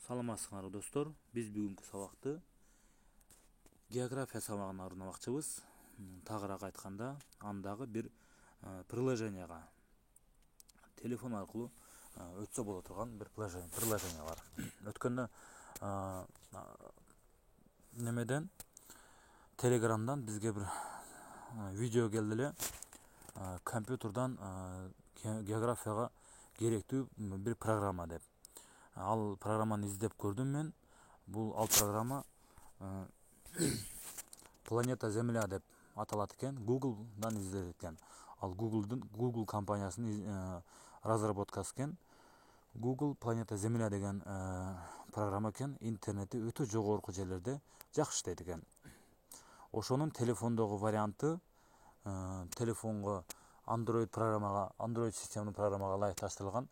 Саламатсыңарбы достор. Биз бүгүнкү сабакты география сабагына арнамакчыбыз. Тагыраак айтканда, андагы бир приложенияга телефон аркылуу өтсө боло турган бир приложение бар. Өткөндө немеден Телеграмдан бизге бир видео келди эле. Компьютердан географияга керектүү бир программа деп. Ал программаны издеп көрдүм мен. Ал программа Планета Земля деп аталат экен. Google'дан изделет экен. Ал Google компаниясынын разработкасы экен. Google Планета Земля деген программа экен. Интернети өтө жогорку жерлерде жакшы иштейт экен. Ошонун телефондогу варианты телефонго Android системанын программага ылайыкташтырылган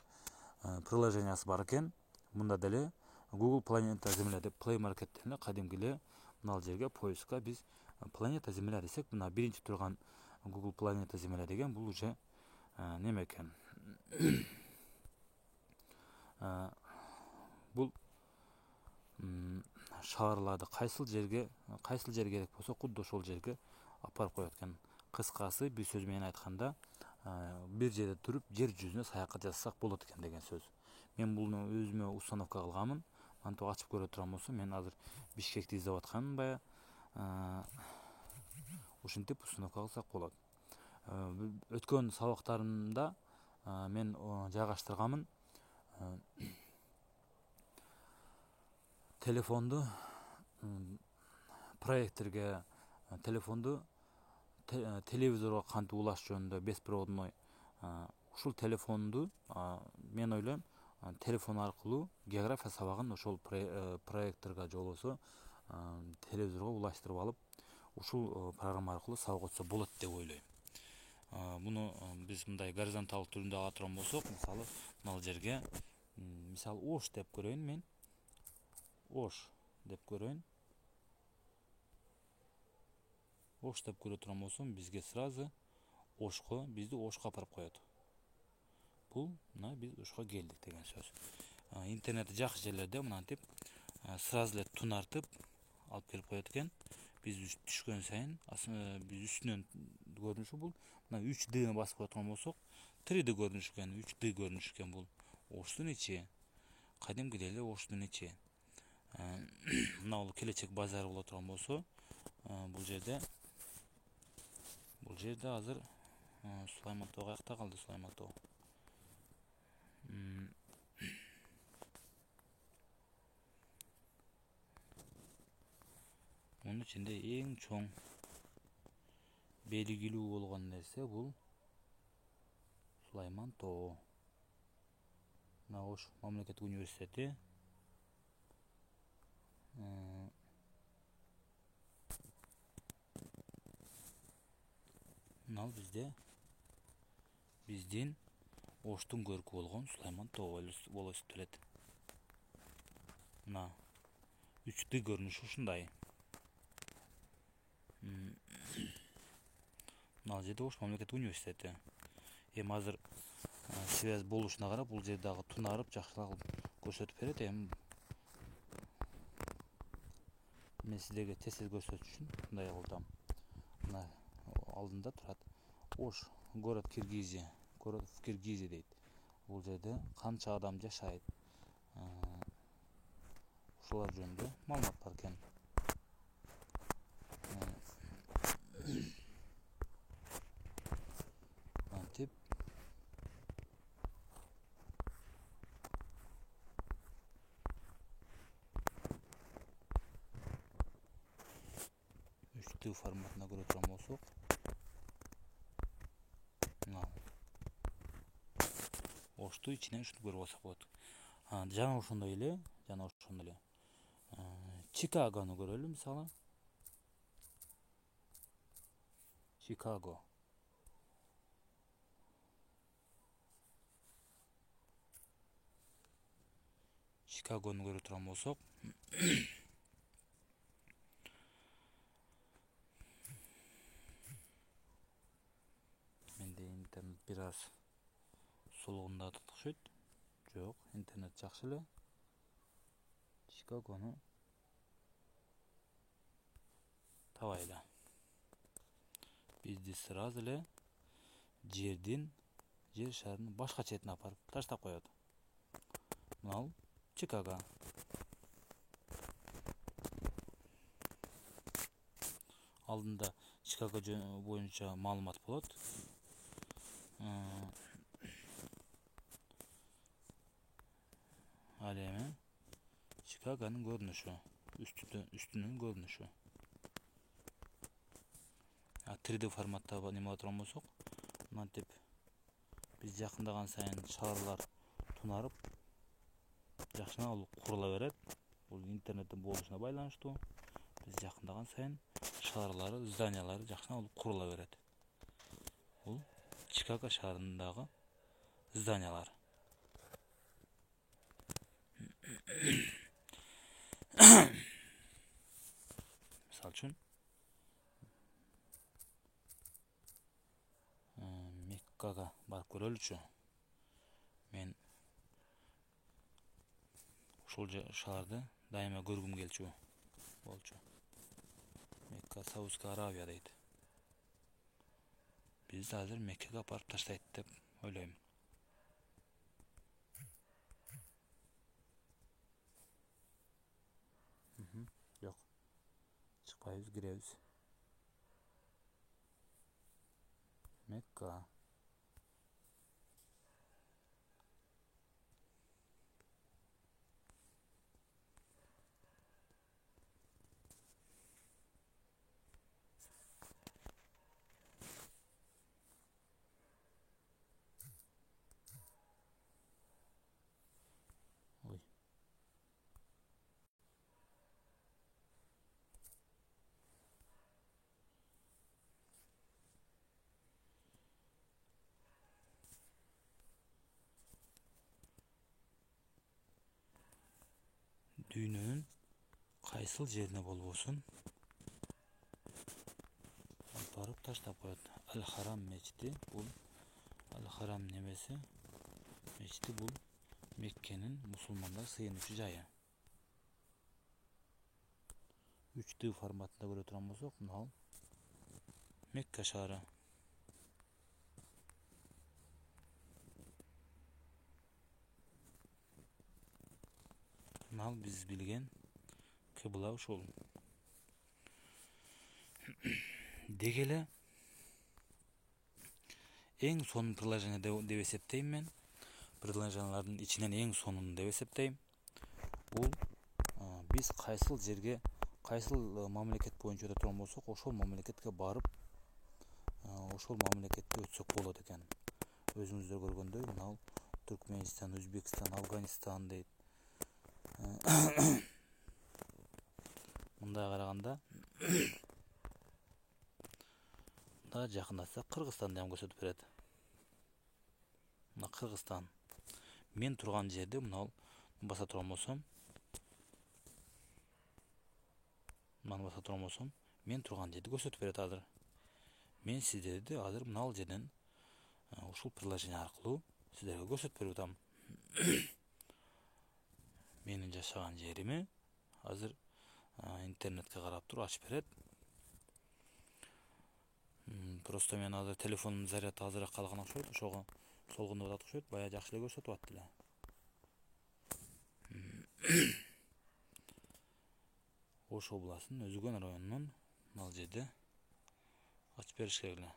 приложениясы бар экен. Мында деле Google Планета Земля деп Play Market'ten эле кадимки эле мына жерге поискка биз Планета Земля десек, мына биринчи турган Google Планета Земля деген бул уже неме экен. Бул шаарларды кайсыл жер керек болсо, кудду ошол жерге апарып коет экен. Кыскасы, бир сөз менен айтканда, бир жерде туруп жер жүзүнө саякат жасасак болот экен деген сөз. Мен буну өзүмө установка кылганмын. Антип ачып көрө турган болсом, мен азыр Бишкекти издеп атканмын бая. Ушинтип установка кылсак болот. Өткөн сабактарымда мен жайгаштырганмын. Телефонду проекторге, телефонду телевизорго кантип улаш жөнүндө беспроводной ушул телефонду мен ойлойм телефон аркылуу география сабагын ошол проекторго же болбосо телевизорго улаштырып алып, ушул программа аркылуу сабак өтсө болот деп ойлойм. Буну биз мындай горизонталдуу түрүндө ала турган болсок, мисалы мына жерге мисалы Ош деп көрөйүн мен. Ош деп көрө турган болсом, бизге сразу бизди Ошко апарып коет. Бул мына биз Ошко келдик деген сөз. Интернет жакшы жерлерде мынантип сразу эле тунартып алып келип коет экен. Биз түшкөн сайын биз үстүнөн көрүнүшү бул мына 3D басып коя турган болсок, 3D көрүнүш экен, 3D көрүнүш экен бул. Оштун ичи, кадимки эле Оштун ичи. Мына бул келечек базары боло турган болсо, бул жерде азыр Сулайман тоо каякта калды, Сулайман тоо. Мунун ичинде эң чоң белгилүү болгон нерсе бул Сулайман тоо. Мына Ош мамлекеттик университети. Мына биздин Оштун көркү болгон Сулайман тоо болуп эсептелет. Мына 3D көрүнүшү ушундай. Мына жерде Ош мамлекеттик университети. Эми азыр связь болушуна карап, бул жер дагы тунарып жакшыраак көрсөтүп берет. Эми мен сиздерге тез көрсөтүш үчүн мындай кылдым. Мына алдында турат Ош, город Киргизия дейт. Бул жерде канча адам жашайт, ушулар жөнүндө маалымат бар экен. Антип үчтүү форматына көрө турган болсок, мына Ошту ичинен ушинтип көрүп алсак болот. Жана ошондой эле Чикагону көрөлү, мисалы. Чикагону көрө турган болсок, менде интернет бир аз сулуундатат окшойт. Жок, интернет жакшы эле. Чикагону табайлы. Бизди сразу эле жер шарынын башка четине апарып таштап коет. Мынау Чикаго. Алдында Чикаго боюнча маалымат болот. Ал эми Чикагонун көрүнүшү, үстүнүн көрүнүшү. 3D форматта неме отурган болсок, мынтип биз жакындаган сайын шаарлар тунарып, жакшына курула берет. Бул интернеттин болушуна байланыштуу. Биз жакындаган сайын шаарлары, зданиялары жакшына курула берет. Бул Чикаго шаарындагы зданиялар. Мисал үчүн Меккага барып көрөлүчү. Мен ушул шаарды дайыма көргүм келчү болчу. Мекка Саудовская Аравия дейт. Биз азыр Меккага барып таштайт деп ойлойм. Жок. Чыкпайбыз, киребиз. Мекка. Ой. Дүйнөнүн кайсыл жерине болбосун барып таштап коет. Аль-Харам мечити бул Аль-Харам немеси мечити бул Меккенин мусулмандар сыйынуучу жайы. 3D форматында көрө турган болсок, мынау Мекка шаары. Мынау биз билген кыбла ушул. Деги эле эң сонун приложение деп эсептейм мен. Приложениялардын ичинен эң сонун деп эсептейм. Бул биз кайсыл жерге, кайсыл мамлекет боюнча өтө турган болсок, ошол мамлекетке барып, ошол мамлекетти өтсөк болот экен. Өзүңүздөр көргөндөй, мынау Түркменистан, Өзбекстан, Афганистан дейт. Мындай караганда да жакындатсак Кыргызстанды ham көрсөтүп берет. Мына Кыргызстан. Мен турган жерди мынау баса турган болсом, мен турган жерди көрсөтүп берет азыр. Мен сиздерди азыр мына жерден ушул приложение аркылуу сиздерге көрсөтүп берип атам. Менин жашаган жерими азыр интернетке карап туруп ачып берет. Просто мен азыр телефонумдун заряды азыраак калган окшойт, ошого солгундап атат окшойт, бая жакшы эле көрсөтүп атты эле. Ош областынын Өзгөн районунун мал жерде ачып бериш керек эле.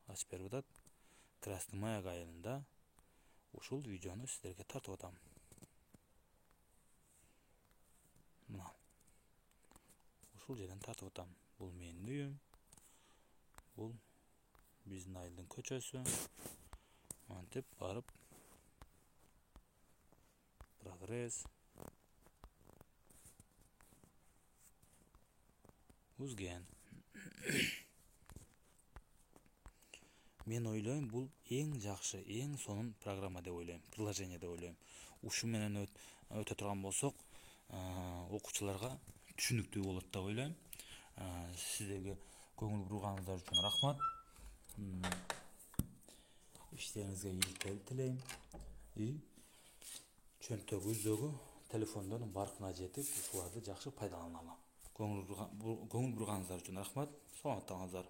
Ачып берип атат. Красный Маяк айылында ушул видеону сиздерге тартып атам. Мына ушул жерден тартып атам. Бул менин үйүм. Бул биздин айылдын көчөсү. Мантип барып прогресс узген. Мен ойлойм, бул эң жакшы, эң сонун программа деп ойлойм, приложение деп ойлойм. Ушу менен өтө турган болсок, окуучуларга түшүнүктүү болот деп ойлойм. Сиздерге көңүл бурганыңыздар үчүн рахмат. Иштериңизге ийгиликтер тилейм. чөнтөгү үзөгү телефондон баркына жетип ушуларды жакшы пайдалана алам. Көңүл бурганыңыздар үчүн рахмат. Саламаттыгыңыздар.